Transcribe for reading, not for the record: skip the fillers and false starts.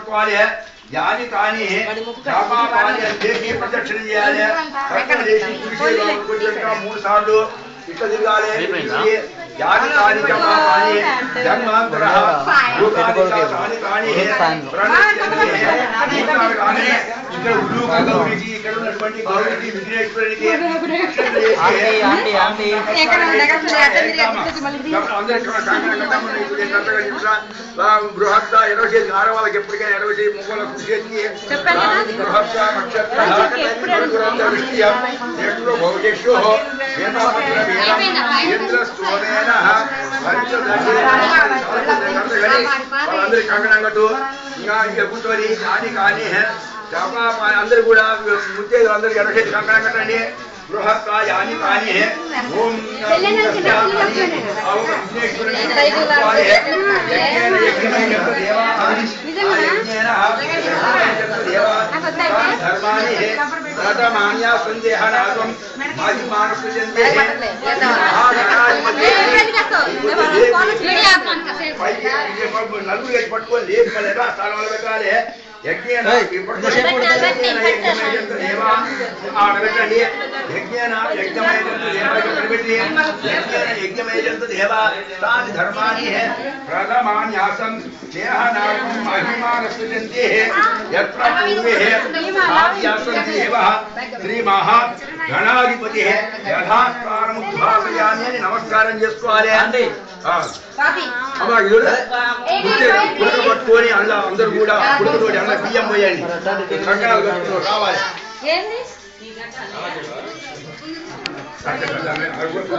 చేసుకోవాలి యాని కాని శాపాపాని దేశీ ప్రదక్షిణ చేయాలి ప్రదక్షిణ చేసి కుడిచేగా 3 సార్లు ఇట్లా తిరగాలి యాని కాని శాపాపాని జన్మాంతరః యోగాని కాని ఇక్కడ ఉల్లుగా గౌరికి ఇక్కడ ఉన్నటువంటి గౌరికి విఘ్నేశ్వరునికి బృహత్త ఎడవశే ఆడవాళ్ళకి ఎప్పటికైనా ఎడవశే మొగల కృషి బృహత్త నక్షత్ర భౌజేషో వాళ్ళందరికీ కంకణం కట్టు ఇంకా కూర్చొని కానీ కానీ అందరు కూడా ముత్తేలు అందరికి ఎడవశేసి కంకణం కట్టండి బృహత్త యాని కాని ఓం ధర్మాణ్యా సందేహనాథం నలుగురు పట్టుకొని లేపలేదా స్థానంలో పెట్టాలి ధర్మాన్ని ప్రథమాన్యాసం శ్రీ మహా గణాధిపతి యథాస్థానముద్భాసయాన్ని అని నమస్కారం చేసుకోవాలి అమ్మా గుడిక పట్టుకొని అలా అందరూ కూడా గుడికతోటి అన్న బియ్యం పోయండి కంకణాలు కట్టుకుని రావాలి